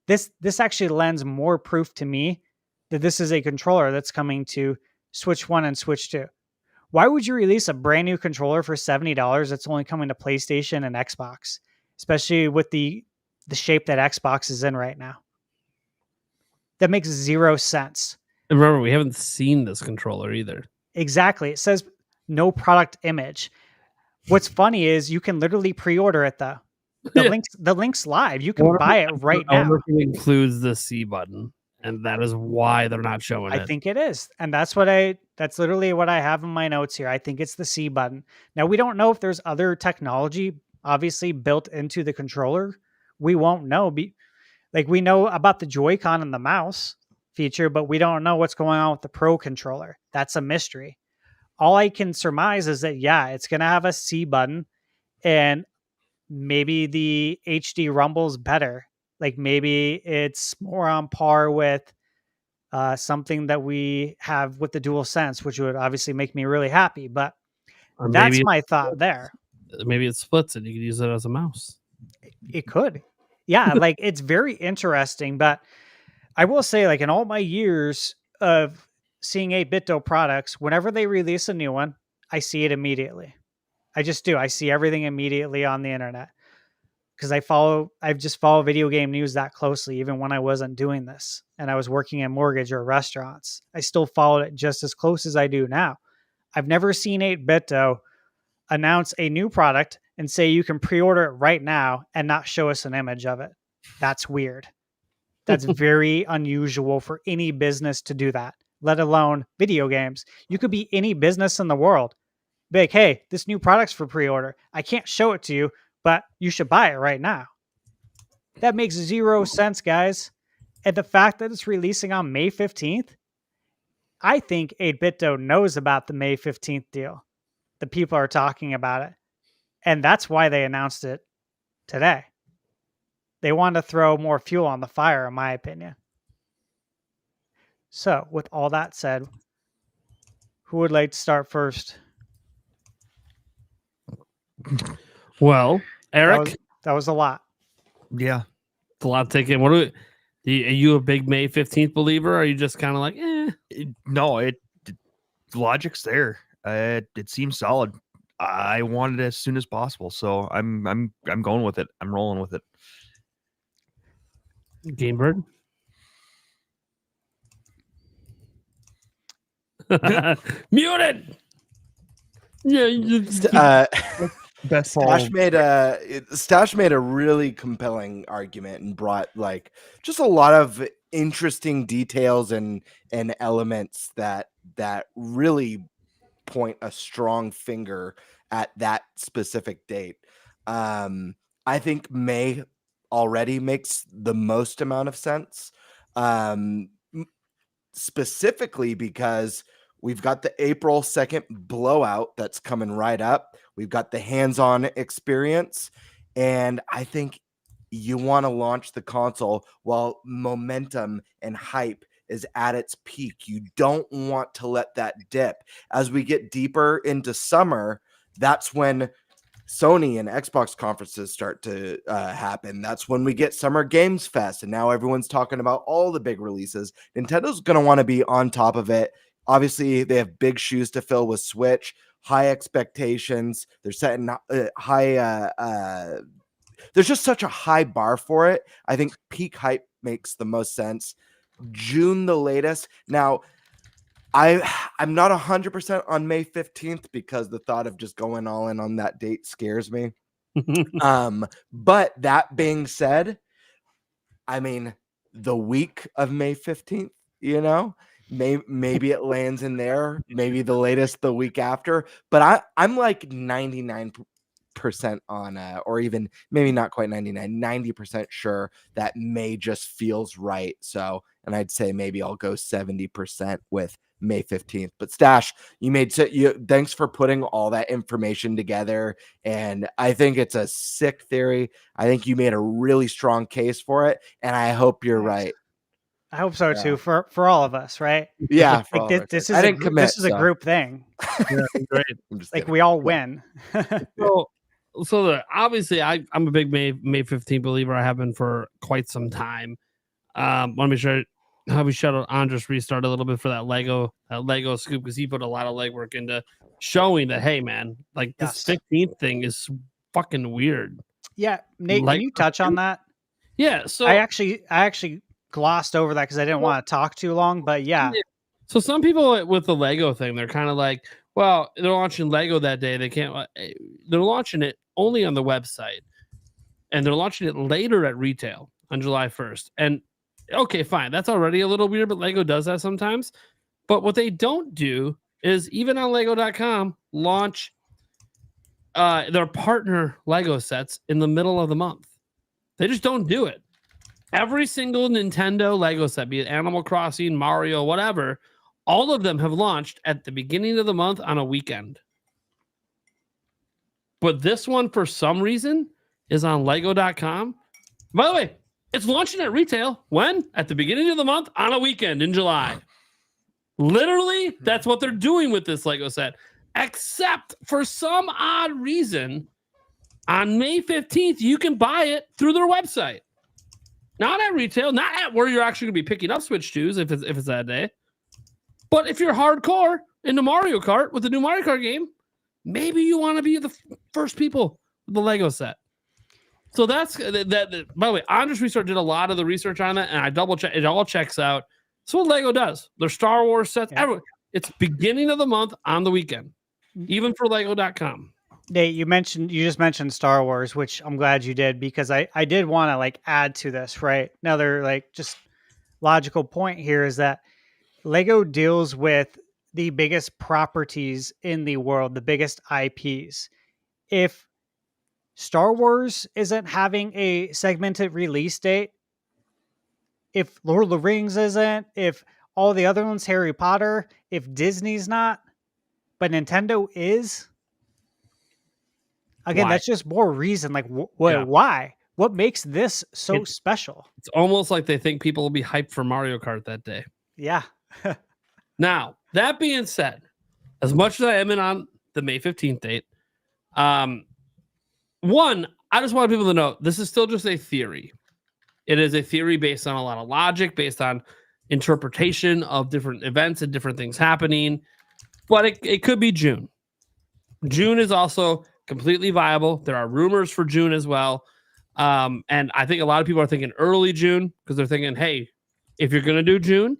This actually lends more proof to me that this is a controller that's coming to Switch 1 and Switch 2. Why would you release a brand new controller for $70 that's only coming to PlayStation and Xbox, especially with the shape that Xbox is in right now? That makes zero sense.
And remember, we haven't seen this controller either.
Exactly. It says no product image. What's funny is you can literally pre-order it though. The link's live. You can buy it right now.
It includes the C button, and that is why they're not showing it.
I think it is. And that's literally what I have in my notes here. I think it's the C button. Now, we don't know if there's other technology obviously built into the controller. We won't know. Like we know about the Joy-Con and the mouse feature, but we don't know what's going on with the Pro controller. That's a mystery. All I can surmise is that, yeah, it's going to have a C button, and maybe the HD Rumble's better. Like maybe it's more on par with something that we have with the DualSense, which would obviously make me really happy. But that's my thought there.
Maybe it splits and you can use it as a mouse.
It could. Yeah, like it's very interesting. But I will say, like in all my years of seeing 8BitDo products, whenever they release a new one, I see it immediately. I just do. I see everything immediately on the internet because I've just followed video game news that closely, even when I wasn't doing this and I was working in mortgage or restaurants. I still followed it just as close as I do now. I've never seen 8BitDo announce a new product and say you can pre-order it right now and not show us an image of it. That's weird. That's very unusual for any business to do that, let alone video games. You could be any business in the world. Be like, hey, this new product's for pre-order. I can't show it to you, but you should buy it right now. That makes zero sense, guys. And the fact that it's releasing on May 15th, I think 8BitDo knows about the May 15th deal. The people are talking about it. And that's why they announced it today. They want to throw more fuel on the fire, in my opinion. So, with all that said, who would like to start first?
Well, Eric,
that was a lot.
Yeah,
it's a lot to take in. Are you a big May 15th believer? Or are you just kind of like,
no, logic's there. It seems solid. I want it as soon as possible, so I'm going with it. I'm rolling with it.
Gamebird? Muted. Yeah.
Best
Stash made a really compelling argument and brought like just a lot of interesting details and elements that really point a strong finger at that specific date. I think May already makes the most amount of sense, specifically because we've got the April 2nd blowout that's coming right up. We've got the hands-on experience, and I think you want to launch the console while momentum and hype is at its peak. You don't want to let that dip. As we get deeper into summer, that's when Sony and Xbox conferences start to happen. That's when we get Summer Games Fest, and now everyone's talking about all the big releases. Nintendo's going to want to be on top of it. Obviously, they have big shoes to fill with Switch, high expectations. They're setting high. There's just such a high bar for it. I think peak hype makes the most sense. June the latest. Now, I'm not 100% on May 15th because the thought of just going all in on that date scares me. But that being said, I mean, the week of May 15th, maybe it lands in there, maybe the latest the week after, but I'm like 99% on or even maybe not quite 90% sure that May just feels right. So, and I'd say maybe I'll go 70% with May 15th. But Stash, thanks for putting all that information together, and I think it's a sick theory. I think you made a really strong case for it, and I hope you're right.
I hope so too, for all of us, right?
Yeah,
like this is a group thing.
Yeah, great.
Like we all win.
So obviously I'm a big May 15th believer. I have been for quite some time. Want to make sure we shout out Andres Restart a little bit for that Lego scoop, because he put a lot of legwork into showing that, hey man, like this 15th thing is fucking weird.
Yeah, Nate, can you touch on that?
Yeah, so
I actually glossed over that because I didn't want to talk too long, but yeah.
So some people with the Lego thing, they're kind of like, well, they're launching Lego that day. They can't. They're launching it only on the website, and they're launching it later at retail on July 1st. And okay, fine, that's already a little weird, but Lego does that sometimes. But what they don't do is even on Lego.com launch their partner Lego sets in the middle of the month. They just don't do it. Every single Nintendo Lego set, be it Animal Crossing, Mario, whatever, all of them have launched at the beginning of the month on a weekend. But this one, for some reason, is on Lego.com. By the way, it's launching at retail. When? At the beginning of the month on a weekend in July. Literally, that's what they're doing with this Lego set. Except for some odd reason, on May 15th, you can buy it through their website. Not at retail, not at where you're actually going to be picking up Switch 2s if it's that day. But if you're hardcore into Mario Kart with the new Mario Kart game, maybe you want to be the first people with the Lego set. So that's that. By the way, Andres Restart did a lot of the research on that, and I double check. It all checks out. That's what Lego does. Their Star Wars sets. Yeah. It's beginning of the month on the weekend, even for Lego.com.
Nate, you just mentioned Star Wars, which I'm glad you did, because I did want to like add to this, right? Another like just logical point here is that Lego deals with the biggest properties in the world, the biggest IPs. If Star Wars isn't having a segmented release date, if Lord of the Rings isn't, if all the other ones, Harry Potter, if Disney's not, but Nintendo is, again, that's just more reason. Like, why? What makes this so special?
It's almost like they think people will be hyped for Mario Kart that day.
Yeah.
Now, that being said, as much as I am in on the May 15th date, one, I just want people to know this is still just a theory. It is a theory based on a lot of logic, based on interpretation of different events and different things happening. But it could be June. June is also completely viable. There are rumors for June as well. And I think a lot of people are thinking early June because they're thinking, hey, if you're going to do June,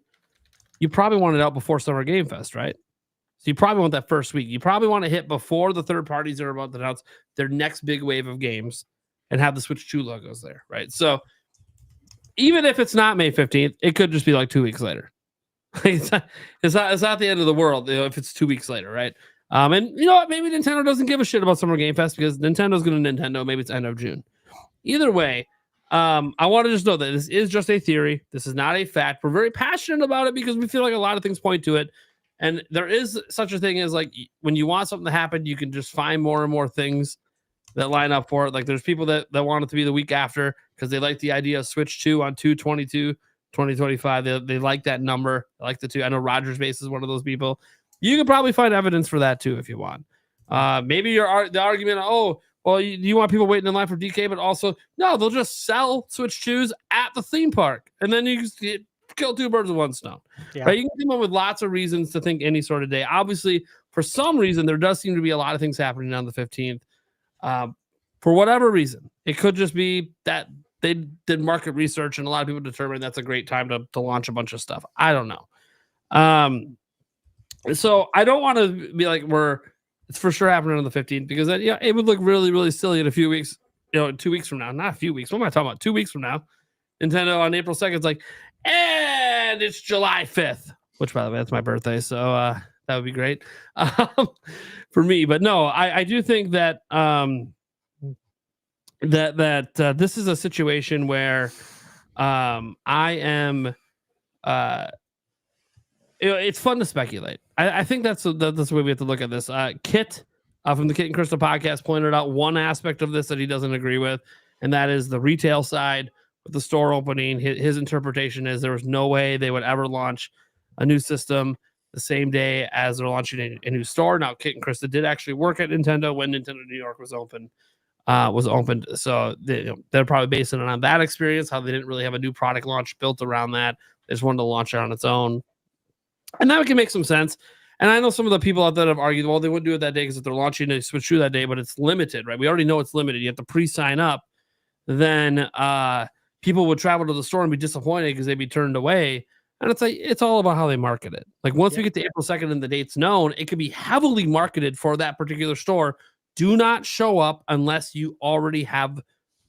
you probably want it out before Summer Game Fest, right? So you probably want that first week. You probably want to hit before the third parties are about to announce their next big wave of games and have the Switch 2 logos there, right? So even if it's not May 15th, it could just be like 2 weeks later. It's not the end of the world, if it's 2 weeks later, right? And you know what? Maybe Nintendo doesn't give a shit about Summer Game Fest because Nintendo's going to Nintendo. Maybe it's end of June. Either way, I want to just know that this is just a theory. This is not a fact. We're very passionate about it because we feel like a lot of things point to it. And there is such a thing as like when you want something to happen, you can just find more and more things that line up for it. Like there's people that want it to be the week after because they like the idea of Switch 2 on 2/22/2025. They like that number. They like the 2. I know Rogers Base is one of those people. You can probably find evidence for that too if you want. Maybe the argument, oh, well, you want people waiting in line for DK, but also, no, they'll just sell Switch 2s at the theme park. And then you just kill two birds with one stone.
Yeah.
Right? You can come up with lots of reasons to think any sort of day. Obviously, for some reason, there does seem to be a lot of things happening on the 15th. For whatever reason, it could just be that they did market research and a lot of people determined that's a great time to launch a bunch of stuff. I don't know. So I don't want to be like it's for sure happening on the 15th because then, it would look really, really silly in a few weeks, 2 weeks from now, not a few weeks. What am I talking about? 2 weeks from now, Nintendo on April 2nd, it's like, and it's July 5th, which by the way, that's my birthday. So that would be great for me. But no, I do think that this is a situation where I am it's fun to speculate. I think that's the way we have to look at this. Kit from the Kit and Crystal podcast pointed out one aspect of this that he doesn't agree with, and that is the retail side with the store opening. His interpretation is there was no way they would ever launch a new system the same day as they're launching a new store. Now, Kit and Krista did actually work at Nintendo when Nintendo New York was opened. So they're probably basing it on that experience, how they didn't really have a new product launch built around that. They just wanted to launch it on its own. And that can make some sense. And I know some of the people out there have argued, well, they wouldn't do it that day because if they're launching a Switch 2 that day, but it's limited, right? We already know it's limited. You have to pre-sign up. Then people would travel to the store and be disappointed because they'd be turned away. And it's like, it's all about how they market it. Like once we get to April 2nd and the date's known, it could be heavily marketed for that particular store. Do not show up unless you already have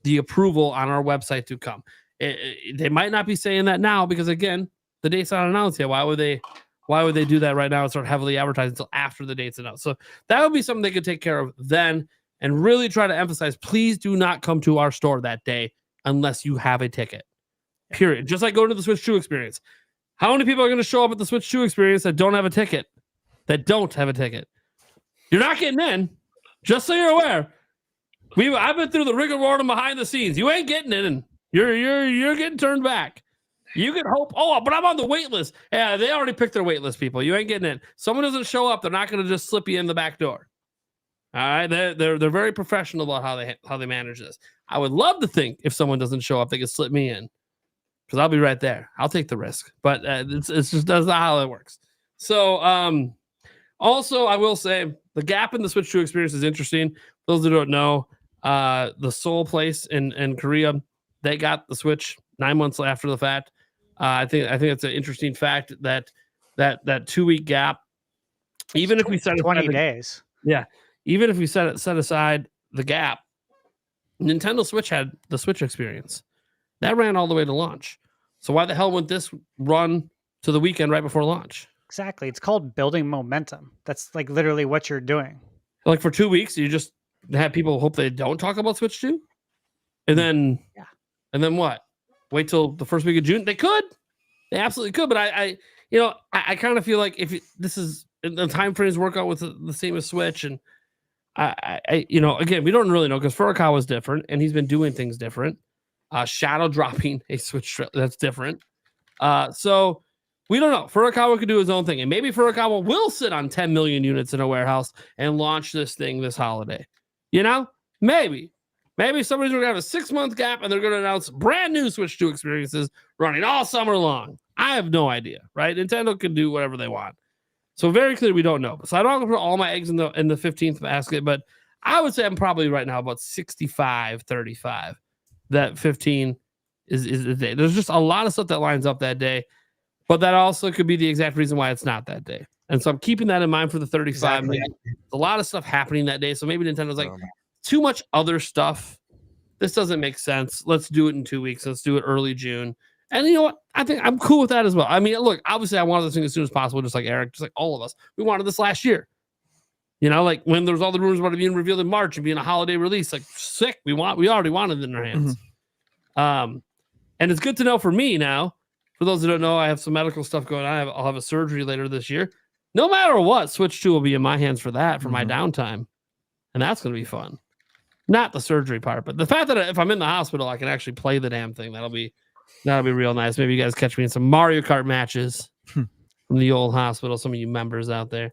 the approval on our website to come. They might not be saying that now because, again, the date's not announced yet. Why would they do that right now and start heavily advertising until after the date's announced? So that would be something they could take care of then and really try to emphasize, please do not come to our store that day unless you have a ticket, period. Just like going to the Switch 2 experience. How many people are going to show up at the Switch 2 experience that don't have a ticket? You're not getting in. Just so you're aware, I've been through the rigor mortem behind the scenes. You ain't getting in. You're getting turned back. You can hope. Oh, but I'm on the wait list. Yeah, they already picked their wait list, people. You ain't getting in. Someone doesn't show up, they're not going to just slip you in the back door. All right, they're very professional about how they manage this. I would love to think if someone doesn't show up, they could slip me in because I'll be right there. I'll take the risk, but it's just that's not how it works. So, also, I will say the gap in the Switch 2 experience is interesting. Those who don't know, the Seoul place in Korea, they got the Switch 9 months after the fact. I think it's an interesting fact that 2 week gap, even if we set
20 days.
Yeah. Even if we set aside the gap, Nintendo Switch had the Switch experience. That ran all the way to launch. So why the hell wouldn't this run to the weekend right before launch?
Exactly. It's called building momentum. That's like literally what you're doing.
Like for 2 weeks, you just have people hope they don't talk about Switch 2? And then what? Wait till the first week of June? They could. They absolutely could. But I kind of feel like if this is the time frames work out with the same as Switch, and again, we don't really know because Furukawa's different and he's been doing things different. Shadow dropping a Switch, that's different. So we don't know. Furukawa could do his own thing, and maybe Furukawa will sit on 10 million units in a warehouse and launch this thing this holiday. Maybe somebody's going to have a 6 month gap and they're going to announce brand new Switch 2 experiences running all summer long. I have no idea, right? Nintendo can do whatever they want. So very clear, we don't know. So I don't put all my eggs in the 15th basket, but I would say I'm probably right now about 65-35. That 15 is the day. There's just a lot of stuff that lines up that day, but that also could be the exact reason why it's not that day. And so I'm keeping that in mind for the 35.
Exactly.
A lot of stuff happening that day. So maybe Nintendo's like, too much other stuff. This doesn't make sense. Let's do it in 2 weeks. Let's do it early June. And you know what? I think I'm cool with that as well. I mean, look, obviously I wanted this thing as soon as possible, just like Eric, just like all of us. We wanted this last year. Like when there was all the rumors about it being revealed in March and being a holiday release, like sick. We already wanted it in our hands. Mm-hmm. And it's good to know for me now. For those who don't know, I have some medical stuff going on. I'll have a surgery later this year. No matter what, Switch 2 will be in my hands for that, for my downtime. And that's going to be fun. Not the surgery part, but the fact that if I'm in the hospital, I can actually play the damn thing. That'll be real nice. Maybe you guys catch me in some Mario Kart matches from the old hospital. Some of you members out there.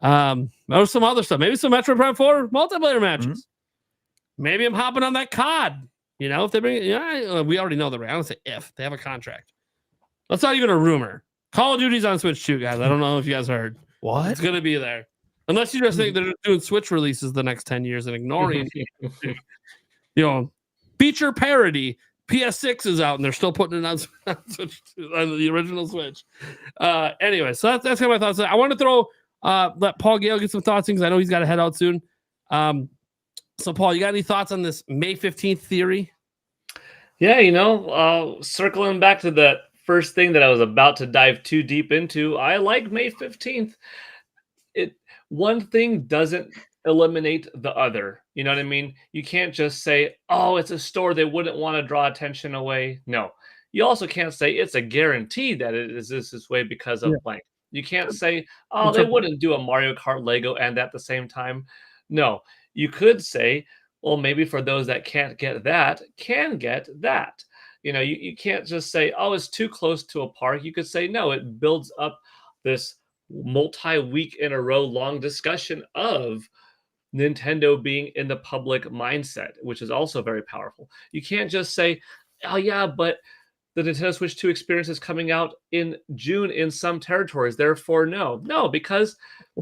Or some other stuff. Maybe some Metroid Prime 4 multiplayer matches. maybe I'm hopping on that COD. You know, if they bring it, we already know the rate. I don't say if they have a contract. That's not even a rumor. Call of Duty's on Switch too, guys. I don't know if you guys heard.
What?
It's gonna be there. Unless you just think they're doing Switch releases the next 10 years and ignoring, feature parity. PS6 is out and they're still putting it on Switch, on the original Switch. Anyway, so that's kind of my thoughts. I want to throw let Paul Gale get some thoughts because I know he's got to head out soon. So Paul, you got any thoughts on this May 15th theory?
Yeah, circling back to that first thing that I was about to dive too deep into, I like May 15th. One thing doesn't eliminate the other. You know what I mean? You can't just say, oh, it's a store, they wouldn't want to draw attention away. No. You also can't say it's a guarantee that it is this way because of blank. You can't say, oh, they wouldn't do a Mario Kart Lego and at the same time. No. You could say, well, maybe for those that can't get that, can get that. You can't just say, oh, it's too close to a park. You could say, no, it builds up this multi-week in a row long discussion of Nintendo being in the public mindset, which is also very powerful. You can't just say, oh yeah, but the Nintendo Switch 2 experience is coming out in June in some territories, therefore no, because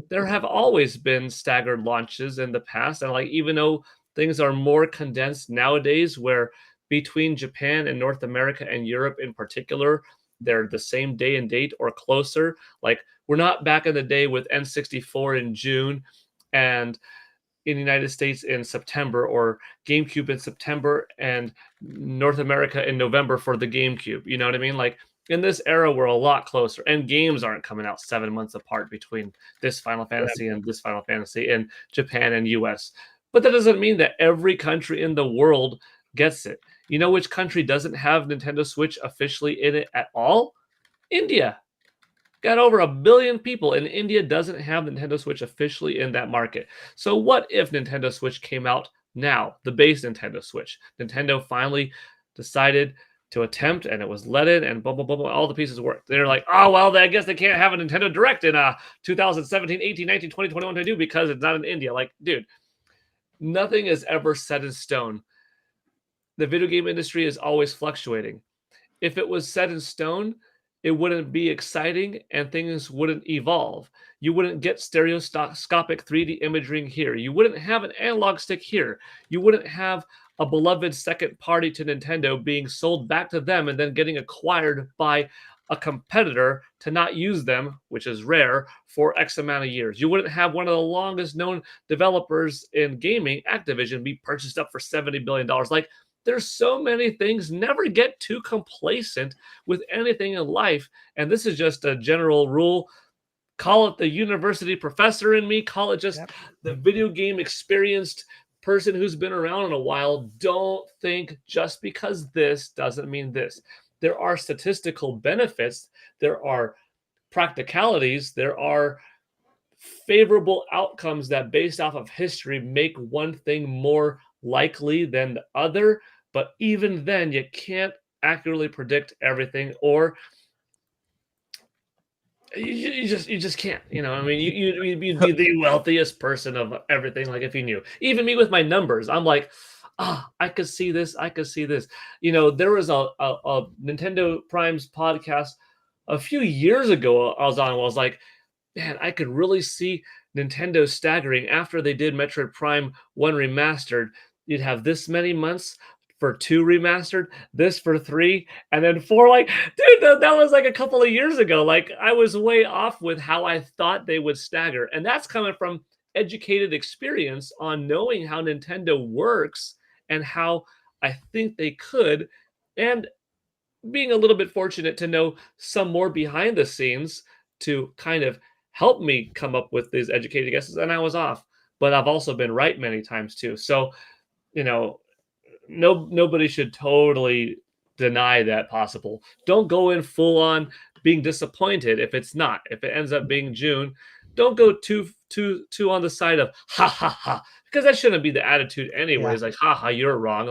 there have always been staggered launches in the past, and even though things are more condensed nowadays, where between Japan and North America and Europe in particular, they're the same day and date or closer. We're not back in the day with N64 in June and in the United States in September, or GameCube in September and North America in November for the GameCube. You know what I mean? In this era, we're a lot closer, and games aren't coming out 7 months apart between this Final Fantasy and this Final Fantasy in Japan and US. But that doesn't mean that every country in the world gets it. You know which country doesn't have Nintendo Switch officially in it at all? India. Got over 1 billion people, and India doesn't have Nintendo Switch officially in that market. So what if Nintendo Switch came out now, the base Nintendo Switch? Nintendo finally decided to attempt, and it was let in, and blah, blah, blah, blah, all the pieces worked. They're like, oh, well, I guess they can't have a Nintendo Direct in 2017, 18, 19, 20, 21, 22 because it's not in India. Dude, nothing is ever set in stone. The video game industry is always fluctuating. If it was set in stone, it wouldn't be exciting and things wouldn't evolve. You wouldn't get stereoscopic 3D imaging here. You wouldn't have an analog stick here. You wouldn't have a beloved second party to Nintendo being sold back to them and then getting acquired by a competitor to not use them, which is rare, for X amount of years. You wouldn't have one of the longest known developers in gaming, Activision, be purchased up for $70 billion. There's so many things. Never get too complacent with anything in life. And this is just a general rule. Call it the university professor in me. Call it just the video game experienced person who's been around in a while. Don't think just because this doesn't mean this. There are statistical benefits. There are practicalities. There are favorable outcomes that, based off of history, make one thing more likely than the other. But even then, you can't accurately predict everything, or you just can't. You'd be the wealthiest person of everything. If you knew, even me with my numbers, I'm like, I could see this. I could see this. There was a Nintendo Prime's podcast a few years ago I was on. I was like, man, I could really see Nintendo staggering after they did Metroid Prime 1 remastered. You'd have this many months for 2 remastered, this for 3, and then 4. Dude, that was a couple of years ago. I was way off with how I thought they would stagger. And that's coming from educated experience on knowing how Nintendo works and how I think they could, and being a little bit fortunate to know some more behind the scenes to kind of help me come up with these educated guesses. And I was off, but I've also been right many times too. So, nobody should totally deny that possible. Don't go in full on being disappointed if it's not. If it ends up being June, don't go too on the side of ha ha ha, because that shouldn't be the attitude anyways. Ha ha, you're wrong.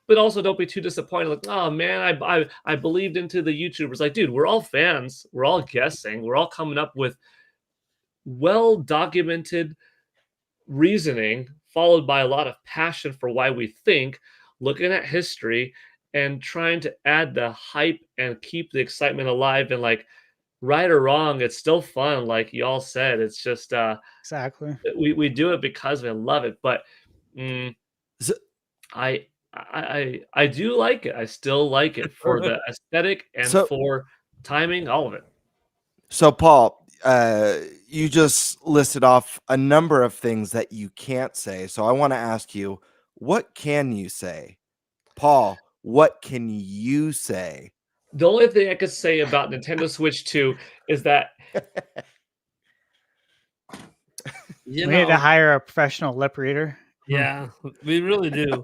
But also don't be too disappointed. Oh man, I believed into the YouTubers. Dude, we're all fans. We're all guessing. We're all coming up with well documented reasoning followed by a lot of passion for why we think, looking at history and trying to add the hype and keep the excitement alive. And like, right or wrong, it's still fun. Like y'all said, it's just
Exactly.
we do it because we love it. But mm,
So-
I do like it. I still like it for the aesthetic and
So-
for timing, all of it.
So, Paul, you just listed off a number of things that you can't say. So, I want to ask you, what can you say? Paul, what can you say?
The only thing I could say about Nintendo Switch 2 is that
You
We need to
know,
hire a professional lip reader.
yeah, we really do.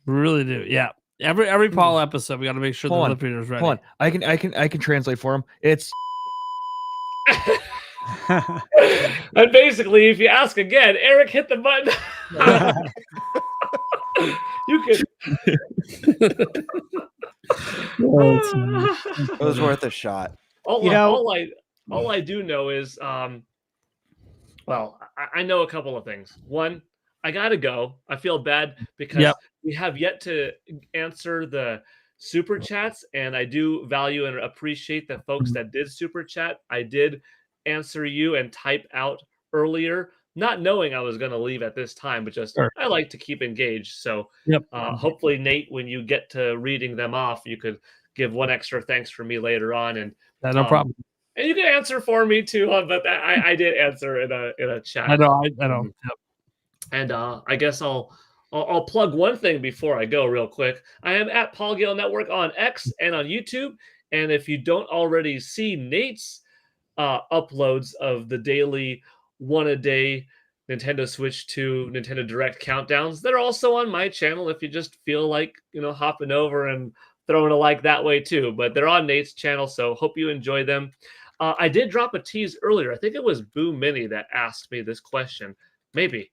We really do. Yeah. Every Paul episode, we got to make sure the
Hold on,
lip reader's ready.
Hold on. I can translate for him. It's
and basically, if you ask again, Eric hit the button. You could.
It was worth a shot.
All I do know is, well, I know a couple of things. One, I gotta go. I feel bad because
Yep.
we have yet to answer the super chats, and I do value and appreciate the folks that did super chat. I did answer you and type out earlier, not knowing I was going to leave at this time, but just
Sure.
I like to keep engaged. So
Yep.
hopefully, Nate, when you get to reading them off, you could give one extra thanks for me later on, and
No problem.
and you can answer for me too. But I did answer in a chat.
I know. I know. Yep.
And I guess I'll plug one thing before I go real quick. I am at Paul Gale Network on X and on YouTube. And if you don't already see Nate's uploads of the daily one a day Nintendo Switch 2 Nintendo Direct countdowns, they're also on my channel if you just feel like, hopping over and throwing a like that way too. But they're on Nate's channel, so hope you enjoy them. I did drop a tease earlier. I think it was Boo Mini that asked me this question. Maybe.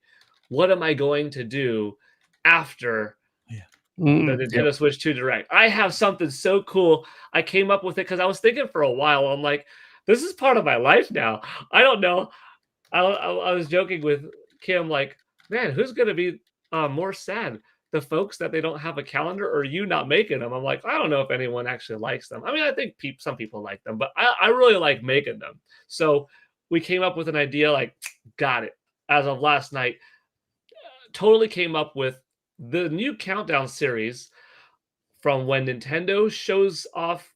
What am I going to do after the Nintendo Switch 2 Direct? I have something so cool. I came up with it because I was thinking for a while. I'm like, this is part of my life now. I don't know. I was joking with Kim, like, man, who's going to be more sad? The folks that they don't have a calendar or you not making them? I'm like, I don't know if anyone actually likes them. I mean, I think some people like them, but I really like making them. So we came up with an idea, like, got it. As of last night, totally came up with the new countdown series from when Nintendo shows off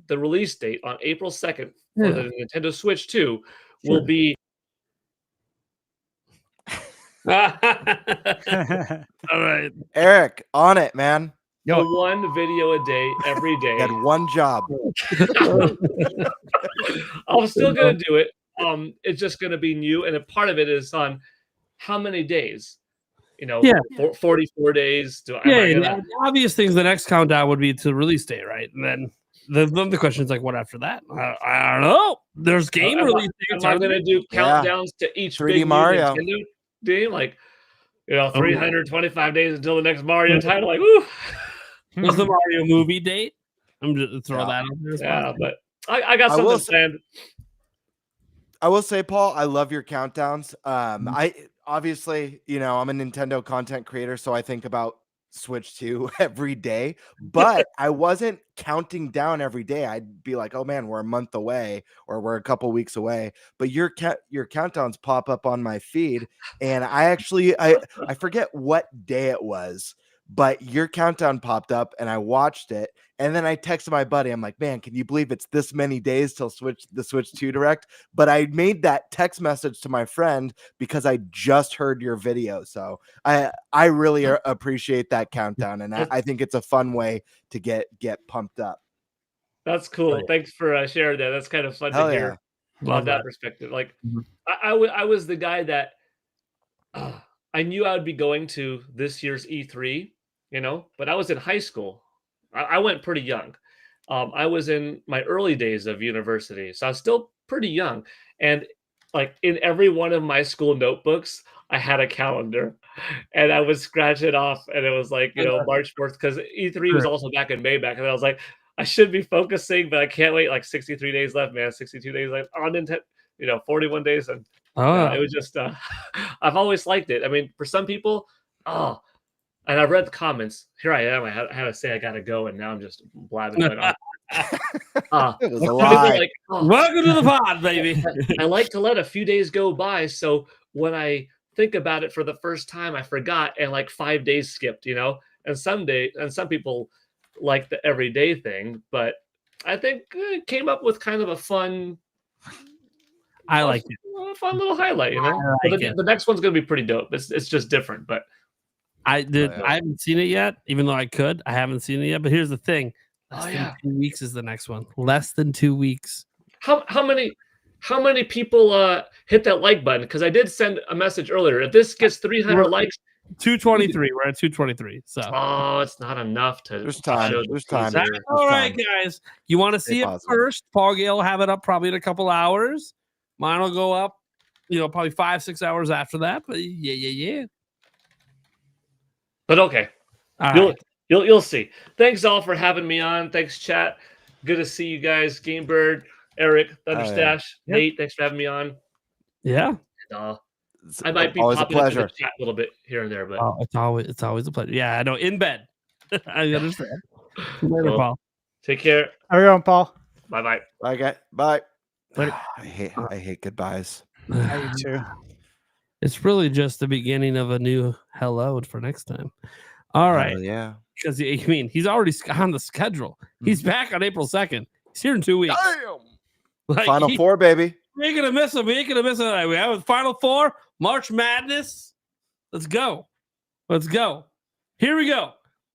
the release date on April 2nd for the Nintendo Switch 2 will be
All right.
Eric, on it, man.
Yo.
one video a day every day.
You had one job.
I'm still gonna do it. It's just gonna be new, and a part of it is on how many days. 44 days.
The obvious things. The next countdown would be to release date, right? And then the question is like, what after that? I don't know. There's game release dates.
Am I going to do countdowns to each
3D
big
Mario
Nintendo game? Like, 325 days until the next Mario title. Like, woo.
What's the Mario movie date? I'm just throw that out there.
Yeah, but I got something planned.
I will say, Paul, I love your countdowns. I obviously, I'm a Nintendo content creator, so I think about Switch 2 every day, but I wasn't counting down every day. I'd be like, oh man, we're a month away or we're a couple weeks away. But your countdowns pop up on my feed, and I forget what day it was, but your countdown popped up and I watched it. And then I texted my buddy. I'm like, man, can you believe it's this many days till the Switch 2 Direct? But I made that text message to my friend because I just heard your video. So I really appreciate that countdown. And I think it's a fun way to get pumped up.
That's cool. Right. Thanks for sharing that. That's kind of fun to hear on that perspective. Like, I was the guy that I knew I would be going to this year's E3, but I was in high school. I went pretty young. I was in my early days of university, so I was still pretty young. And like in every one of my school notebooks, I had a calendar, and I would scratch it off, and it was like March 4th because E3 was also back in May back, and I was like, I should be focusing, but I can't wait. Like 63 days left, man. 62 days left on Nintendo. 41 days, and
Oh,
It was just I've always liked it. I mean, for some people, oh, and I've read the comments. Here I am. I had to say I gotta go, and now I'm just blabbing going on.
It was a
People
lie.
are like, oh,
welcome to the pod, baby.
I like to let a few days go by, so when I think about it for the first time, I forgot, and like 5 days skipped, And some people like the everyday thing, but I think it came up with kind of a fun,
I like it.
a fun little highlight,
I
But
like
the,
it.
the next one's gonna be pretty dope. It's just different, but
yeah.
I haven't seen it yet, even though I could. I haven't seen it yet. But here's the thing: less than
yeah.
2 weeks is the next one. Less than 2 weeks.
How many people hit that like button? Because I did send a message earlier. If this gets 300 likes,
223. We're at 223. So
it's not enough to
There's time.
show the
There's time.
teaser.
There's
all right,
time.
guys. You want to
Stay
see it
positive.
first? Paul Gale will have it up probably in a couple hours. Mine will go up, probably 5-6 hours after that. But yeah.
But okay,
All
you'll
right.
you'll see. Thanks all for having me on. Thanks, chat. Good to see you guys. Gamebird, Eric, Thunderstash,
Yep.
Nate. Thanks for having me on.
Yeah.
And,
It's
I might be
always a
popping into the
pleasure.
chat a little bit here and there, but
Oh, it's always a pleasure. Yeah, I know. In bed. I understand. Later,
Well,
Paul.
take care.
How are you going, Paul?
Bye bye.
Okay. Bye.
Later.
I hate goodbyes.
I do too.
It's really just the beginning of a new hello for next time. All right.
Hell yeah.
Because he's already on the schedule. He's back on April 2nd. He's here in 2 weeks.
Damn.
Like,
Final Four, baby.
We ain't gonna miss him. We ain't gonna miss him. We have a Final Four, March Madness. Let's go. Here we go.